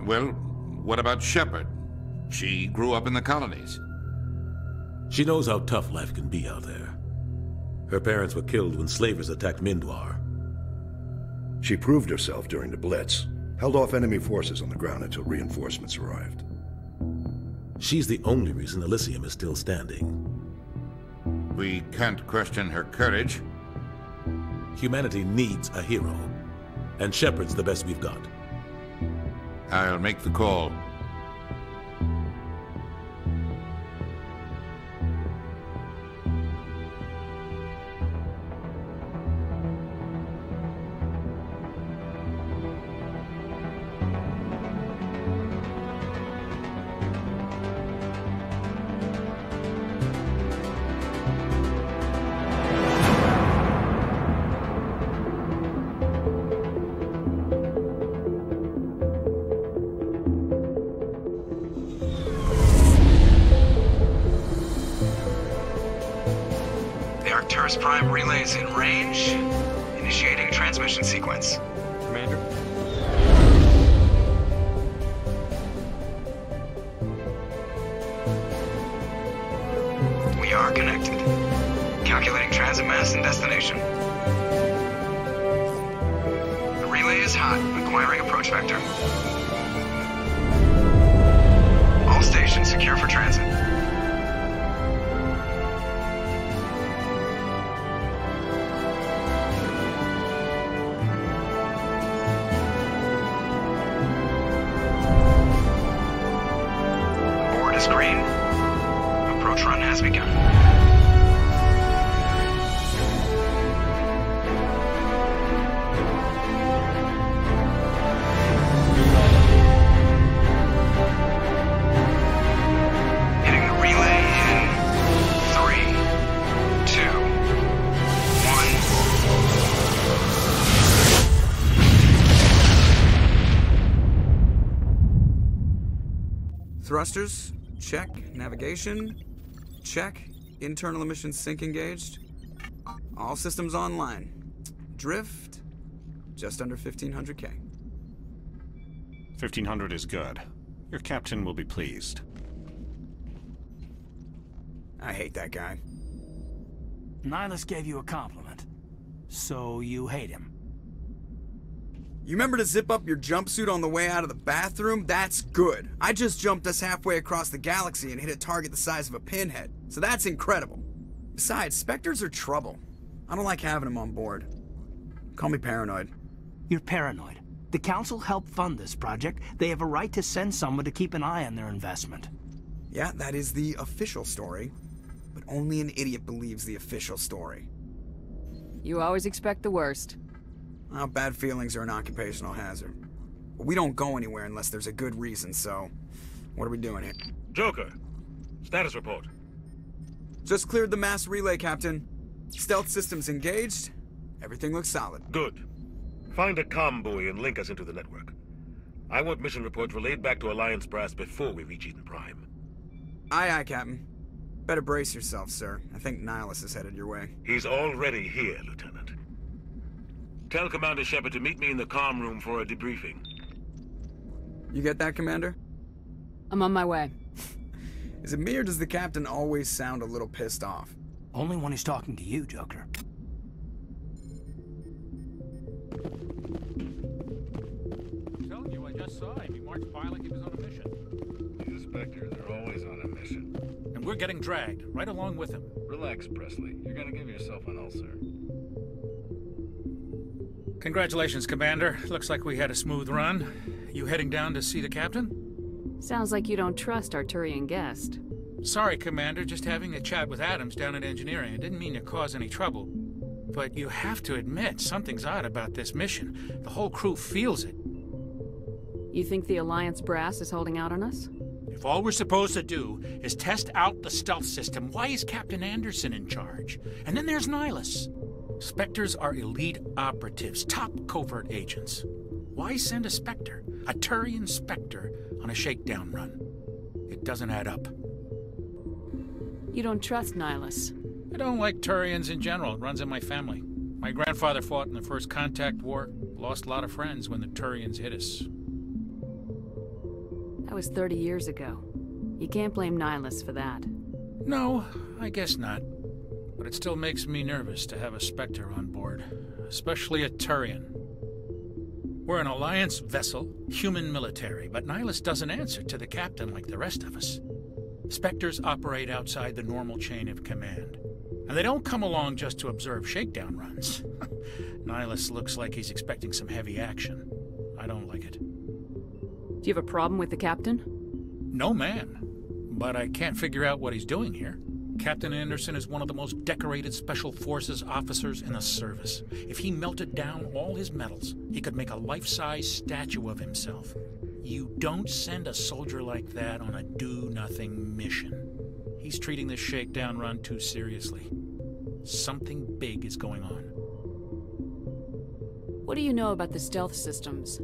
Well, what about Shepard? She grew up in the colonies. She knows how tough life can be out there. Her parents were killed when slavers attacked Mindwar. She proved herself during the Blitz, held off enemy forces on the ground until reinforcements arrived. She's the only reason Elysium is still standing. We can't question her courage. Humanity needs a hero, and Shepard's the best we've got. I'll make the call. Prime relays in range. Initiating transmission sequence. Commander? We are connected. Calculating transit mass and destination. The relay is hot, acquiring approach vector. All stations secure for transit. Green. Approach run has begun. Hitting the relay in 3, 2, 1. Thrusters. Check. Navigation. Check. Internal emissions sync engaged. All systems online. Drift. Just under 1500K. 1500 is good. Your captain will be pleased. I hate that guy. Nihilus gave you a compliment. So you hate him. You remember to zip up your jumpsuit on the way out of the bathroom? That's good. I just jumped us halfway across the galaxy and hit a target the size of a pinhead. So that's incredible. Besides, Spectres are trouble. I don't like having them on board. Call me paranoid. You're paranoid. The Council helped fund this project. They have a right to send someone to keep an eye on their investment. Yeah, that is the official story. But only an idiot believes the official story. You always expect the worst. Well, bad feelings are an occupational hazard. But we don't go anywhere unless there's a good reason, so... What are we doing here? Joker, status report. Just cleared the mass relay, Captain. Stealth systems engaged. Everything looks solid. Good. Find a comm buoy and link us into the network. I want mission reports relayed back to Alliance Brass before we reach Eden Prime. Aye, aye, Captain. Better brace yourself, sir. I think Nihilus is headed your way. He's already here, Lieutenant. Tell Commander Shepard to meet me in the comm room for a debriefing. You get that, Commander? I'm on my way. Is it me or does the Captain always sound a little pissed off? Only when he's talking to you, Joker. I'm telling you, I just saw him. He marched by like he was on a mission. These Spectres, they're always on a mission. And we're getting dragged, right along with him. Relax, Presley. You're gonna give yourself an ulcer. Congratulations, Commander. Looks like we had a smooth run. You heading down to see the Captain? Sounds like you don't trust our Turian guest. Sorry, Commander. Just having a chat with Adams down at Engineering. I didn't mean to cause any trouble. But you have to admit, something's odd about this mission. The whole crew feels it. You think the Alliance brass is holding out on us? If all we're supposed to do is test out the stealth system, why is Captain Anderson in charge? And then there's Nihilus. Spectres are elite operatives, top covert agents. Why send a Spectre, a Turian Spectre, on a shakedown run? It doesn't add up. You don't trust Nihilus? I don't like Turians in general. It runs in my family. My grandfather fought in the First Contact War, lost a lot of friends when the Turians hit us. That was 30 years ago. You can't blame Nihilus for that. No, I guess not. But it still makes me nervous to have a Spectre on board, especially a Turian. We're an Alliance vessel, human military, but Nihilus doesn't answer to the captain like the rest of us. Spectres operate outside the normal chain of command. And they don't come along just to observe shakedown runs. Nihilus looks like he's expecting some heavy action. I don't like it. Do you have a problem with the captain? No, ma'am. But I can't figure out what he's doing here. Captain Anderson is one of the most decorated Special Forces officers in the service. If he melted down all his medals, he could make a life-size statue of himself. You don't send a soldier like that on a do-nothing mission. He's treating this shakedown run too seriously. Something big is going on. What do you know about the stealth systems?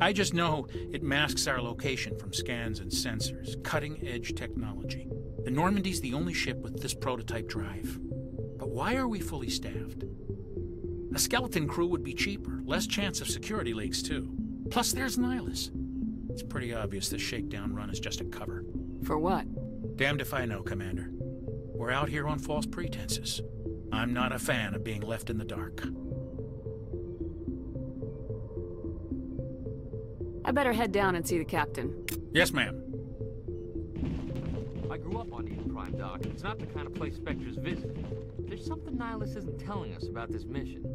I just know it masks our location from scans and sensors. Cutting-edge technology. The Normandy's the only ship with this prototype drive. But why are we fully staffed? A skeleton crew would be cheaper, less chance of security leaks too. Plus there's Nihilus. It's pretty obvious this shakedown run is just a cover. For what? Damned if I know, Commander. We're out here on false pretenses. I'm not a fan of being left in the dark. I better head down and see the captain. Yes, ma'am. I grew up on Eden Prime, Doc. It's not the kind of place Spectres visit. There's something Nihilus isn't telling us about this mission.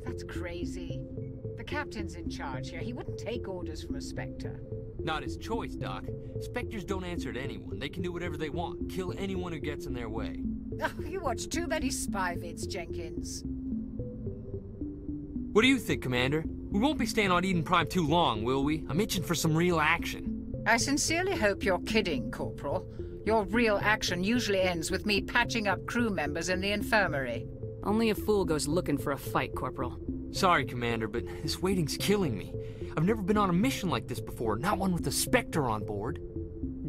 That's crazy. The captain's in charge here. He wouldn't take orders from a Spectre. Not his choice, Doc. Spectres don't answer to anyone. They can do whatever they want. Kill anyone who gets in their way. Oh, you watch too many spy vids, Jenkins. What do you think, Commander? We won't be staying on Eden Prime too long, will we? I'm itching for some real action. I sincerely hope you're kidding, Corporal. Your real action usually ends with me patching up crew members in the infirmary. Only a fool goes looking for a fight, Corporal. Sorry, Commander, but this waiting's killing me. I've never been on a mission like this before, not one with a Spectre on board.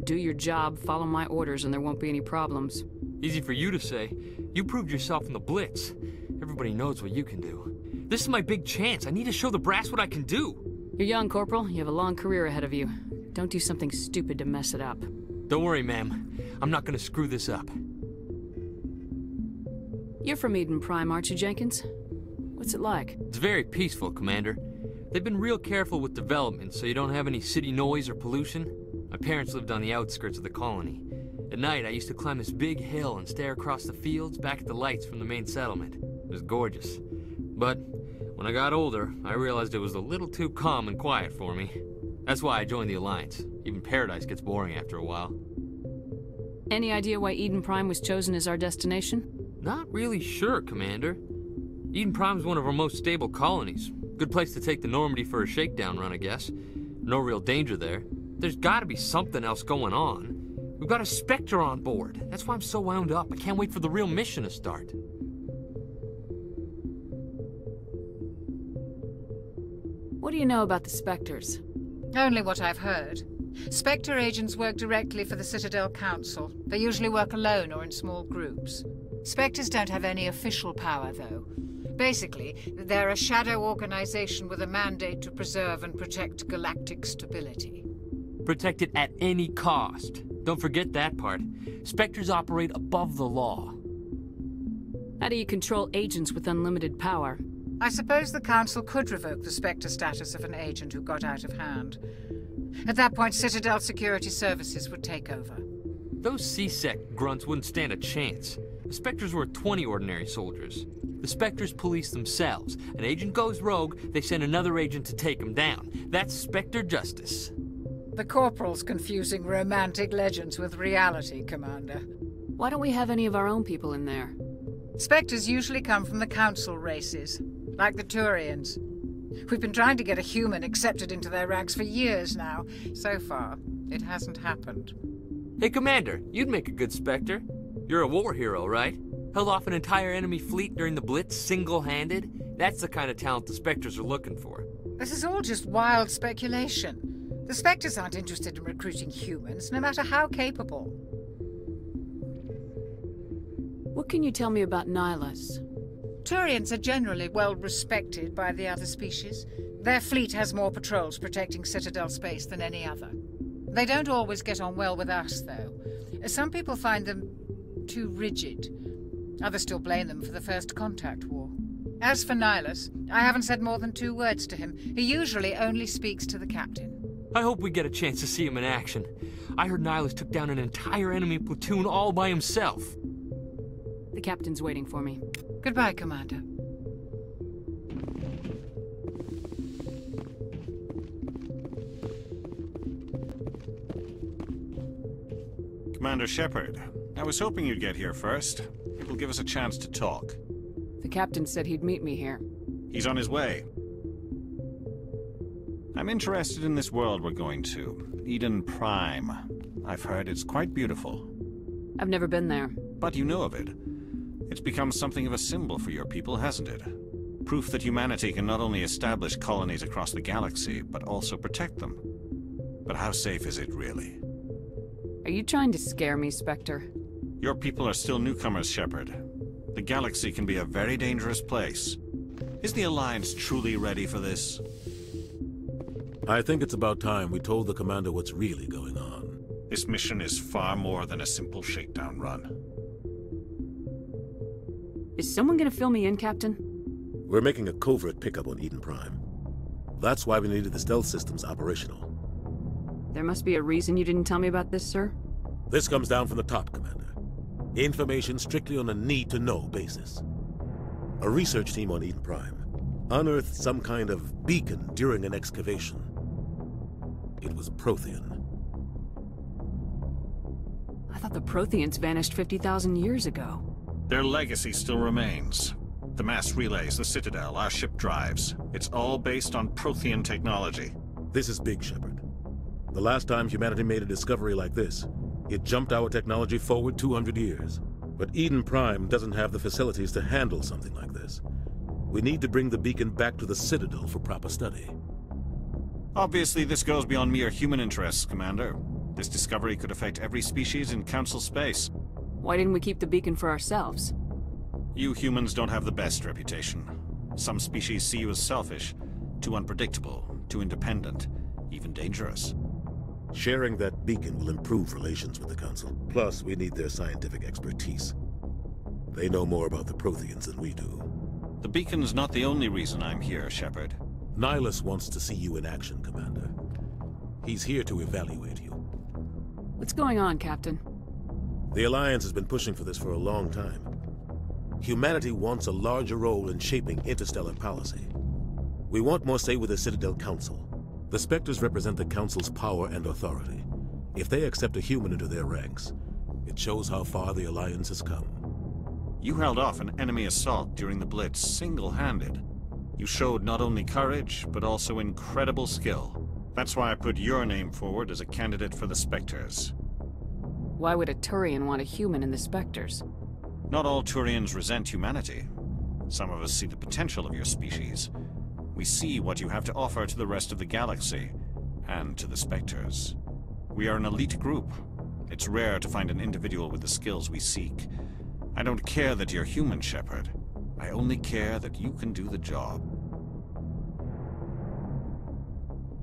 Do your job, follow my orders, and there won't be any problems. Easy for you to say. You proved yourself in the Blitz. Everybody knows what you can do. This is my big chance. I need to show the brass what I can do. You're young, Corporal. You have a long career ahead of you. Don't do something stupid to mess it up. Don't worry, ma'am. I'm not gonna screw this up. You're from Eden Prime, aren't you, Jenkins? What's it like? It's very peaceful, Commander. They've been real careful with development, so you don't have any city noise or pollution. My parents lived on the outskirts of the colony. At night, I used to climb this big hill and stare across the fields back at the lights from the main settlement. It was gorgeous. But when I got older, I realized it was a little too calm and quiet for me. That's why I joined the Alliance. Even Paradise gets boring after a while. Any idea why Eden Prime was chosen as our destination? Not really sure, Commander. Eden Prime's one of our most stable colonies. Good place to take the Normandy for a shakedown run, I guess. No real danger there. There's gotta be something else going on. We've got a Spectre on board. That's why I'm so wound up. I can't wait for the real mission to start. What do you know about the Spectres? Only what I've heard. Spectre agents work directly for the Citadel Council. They usually work alone or in small groups. Spectres don't have any official power, though. Basically, they're a shadow organization with a mandate to preserve and protect galactic stability. Protect it at any cost. Don't forget that part. Spectres operate above the law. How do you control agents with unlimited power? I suppose the Council could revoke the Spectre status of an agent who got out of hand. At that point, Citadel Security Services would take over. Those C-Sec grunts wouldn't stand a chance. The Spectres were 20 ordinary soldiers. The Spectres police themselves. An agent goes rogue, they send another agent to take him down. That's Spectre justice. The Corporal's confusing romantic legends with reality, Commander. Why don't we have any of our own people in there? Spectres usually come from the Council races, like the Turians. We've been trying to get a human accepted into their ranks for years now. So far, it hasn't happened. Hey, Commander, you'd make a good Spectre. You're a war hero, right? Held off an entire enemy fleet during the Blitz single-handed? That's the kind of talent the Spectres are looking for. This is all just wild speculation. The Spectres aren't interested in recruiting humans, no matter how capable. What can you tell me about Nihilus? Turians are generally well respected by the other species. Their fleet has more patrols protecting Citadel space than any other. They don't always get on well with us, though. Some people find them too rigid. Others still blame them for the First Contact War. As for Nihilus, I haven't said more than 2 words to him. He usually only speaks to the captain. I hope we get a chance to see him in action. I heard Nihilus took down an entire enemy platoon all by himself. The captain's waiting for me. Goodbye, Commander. Commander Shepard, I was hoping you'd get here first. It will give us a chance to talk. The captain said he'd meet me here. He's on his way. I'm interested in this world we're going to, Eden Prime. I've heard it's quite beautiful. I've never been there. But you know of it. It's become something of a symbol for your people, hasn't it? Proof that humanity can not only establish colonies across the galaxy, but also protect them. But how safe is it, really? Are you trying to scare me, Spectre? Your people are still newcomers, Shepard. The galaxy can be a very dangerous place. Is the Alliance truly ready for this? I think it's about time we told the commander what's really going on. This mission is far more than a simple shakedown run. Is someone gonna fill me in, Captain? We're making a covert pickup on Eden Prime. That's why we needed the stealth systems operational. There must be a reason you didn't tell me about this, sir? This comes down from the top, Commander. Information strictly on a need-to-know basis. A research team on Eden Prime unearthed some kind of beacon during an excavation. It was Prothean. I thought the Protheans vanished 50,000 years ago. Their legacy still remains. The mass relays, the Citadel, our ship drives. It's all based on Prothean technology. This is big, Shepard. The last time humanity made a discovery like this, it jumped our technology forward 200 years. But Eden Prime doesn't have the facilities to handle something like this. We need to bring the beacon back to the Citadel for proper study. Obviously, this goes beyond mere human interests, Commander. This discovery could affect every species in Council space. Why didn't we keep the beacon for ourselves? You humans don't have the best reputation. Some species see you as selfish, too unpredictable, too independent, even dangerous. Sharing that beacon will improve relations with the Council. Plus, we need their scientific expertise. They know more about the Protheans than we do. The beacon's not the only reason I'm here, Shepard. Nihilus wants to see you in action, Commander. He's here to evaluate you. What's going on, Captain? The Alliance has been pushing for this for a long time. Humanity wants a larger role in shaping interstellar policy. We want more say with the Citadel Council. The Spectres represent the Council's power and authority. If they accept a human into their ranks, it shows how far the Alliance has come. You held off an enemy assault during the Blitz single-handed. You showed not only courage, but also incredible skill. That's why I put your name forward as a candidate for the Spectres. Why would a Turian want a human in the Spectres? Not all Turians resent humanity. Some of us see the potential of your species. We see what you have to offer to the rest of the galaxy, and to the Spectres. We are an elite group. It's rare to find an individual with the skills we seek. I don't care that you're human, Shepard. I only care that you can do the job.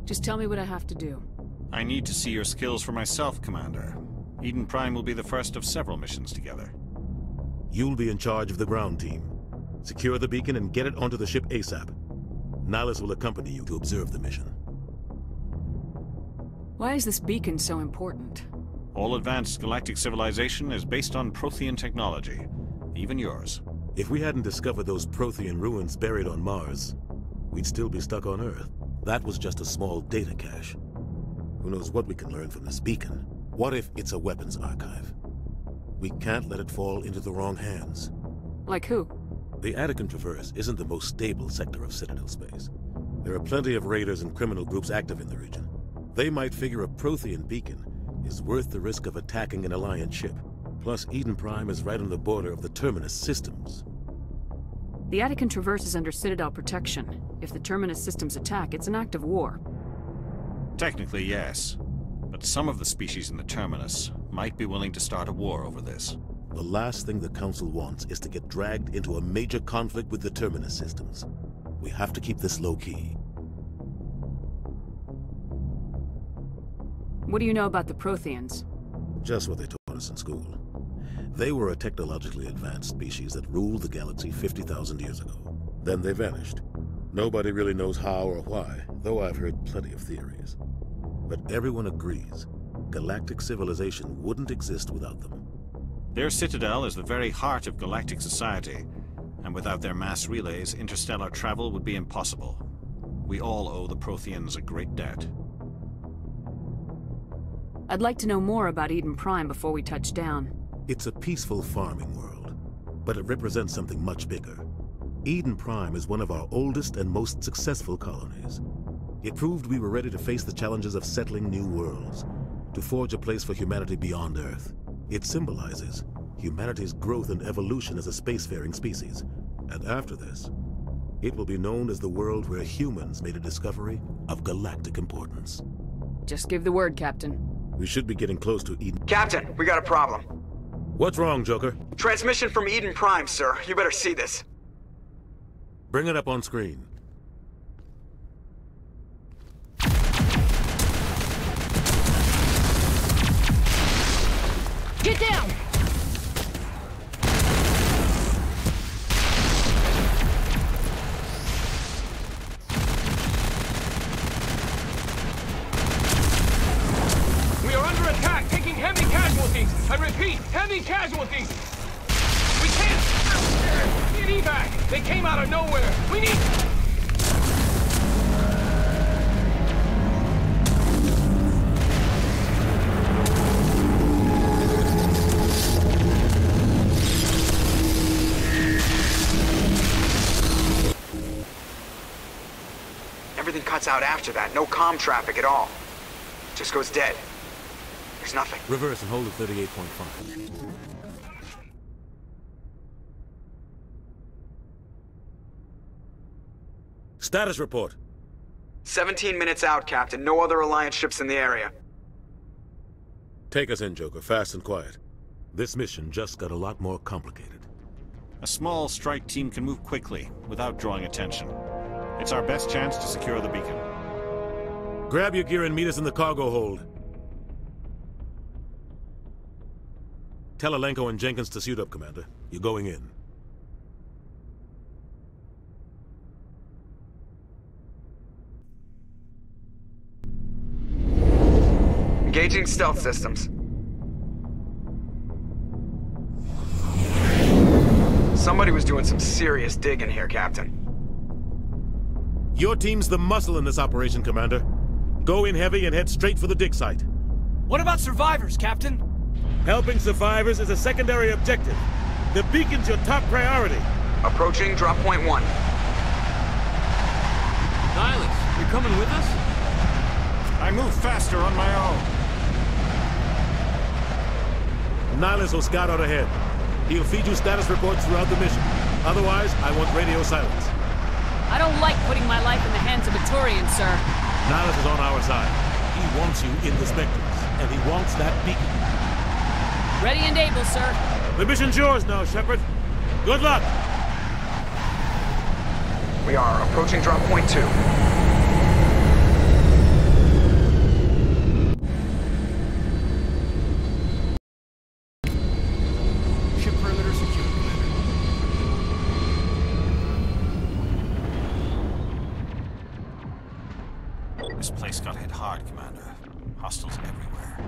Just tell me what I have to do. I need to see your skills for myself, Commander. Eden Prime will be the first of several missions together. You'll be in charge of the ground team. Secure the beacon and get it onto the ship ASAP. Nihilus will accompany you to observe the mission. Why is this beacon so important? All advanced galactic civilization is based on Prothean technology, even yours. If we hadn't discovered those Prothean ruins buried on Mars, we'd still be stuck on Earth. That was just a small data cache. Who knows what we can learn from this beacon? What if it's a weapons archive? We can't let it fall into the wrong hands. Like who? The Attican Traverse isn't the most stable sector of Citadel space. There are plenty of raiders and criminal groups active in the region. They might figure a Prothean beacon is worth the risk of attacking an Alliance ship. Plus, Eden Prime is right on the border of the Terminus systems. The Attican Traverse is under Citadel protection. If the Terminus systems attack, it's an act of war. Technically, yes. But some of the species in the Terminus might be willing to start a war over this. The last thing the Council wants is to get dragged into a major conflict with the Terminus systems. We have to keep this low-key. What do you know about the Protheans? Just what they taught us in school. They were a technologically advanced species that ruled the galaxy 50,000 years ago. Then they vanished. Nobody really knows how or why, though I've heard plenty of theories. But everyone agrees, galactic civilization wouldn't exist without them. Their citadel is the very heart of galactic society, and without their mass relays, interstellar travel would be impossible. We all owe the Protheans a great debt. I'd like to know more about Eden Prime before we touch down. It's a peaceful farming world, but it represents something much bigger. Eden Prime is one of our oldest and most successful colonies. It proved we were ready to face the challenges of settling new worlds, to forge a place for humanity beyond Earth. It symbolizes humanity's growth and evolution as a spacefaring species. And after this, it will be known as the world where humans made a discovery of galactic importance. Just give the word, Captain. We should be getting close to Eden. Captain, we got a problem. What's wrong, Joker? Transmission from Eden Prime, sir. You better see this. Bring it up on screen. Get down! We are under attack, taking heavy casualties. I repeat, heavy casualties. We can't get evac. They came out of nowhere. We need... Everything cuts out after that. No comm traffic at all. Just goes dead. There's nothing. Reverse and hold at 38.5. Status report. 17 minutes out, Captain. No other Alliance ships in the area. Take us in, Joker, fast and quiet. This mission just got a lot more complicated. A small strike team can move quickly, without drawing attention. It's our best chance to secure the beacon. Grab your gear and meet us in the cargo hold. Tell Alenko and Jenkins to suit up, Commander. You're going in. Engaging stealth systems. Somebody was doing some serious digging here, Captain. Your team's the muscle in this operation, Commander. Go in heavy and head straight for the dig site. What about survivors, Captain? Helping survivors is a secondary objective. The beacon's your top priority. Approaching drop point 1. Nihilus, you're coming with us? I move faster on my own. Nihilus will scout out ahead. He'll feed you status reports throughout the mission. Otherwise, I want radio silence. I don't like putting my life in the hands of a Turian, sir. Nihilus is on our side. He wants you in the Spectres, and he wants that beacon. Ready and able, sir. The mission's yours now, Shepard. Good luck! We are approaching drop point 2. Ship perimeter secure, Commander. This place got hit hard, Commander. Hostiles everywhere.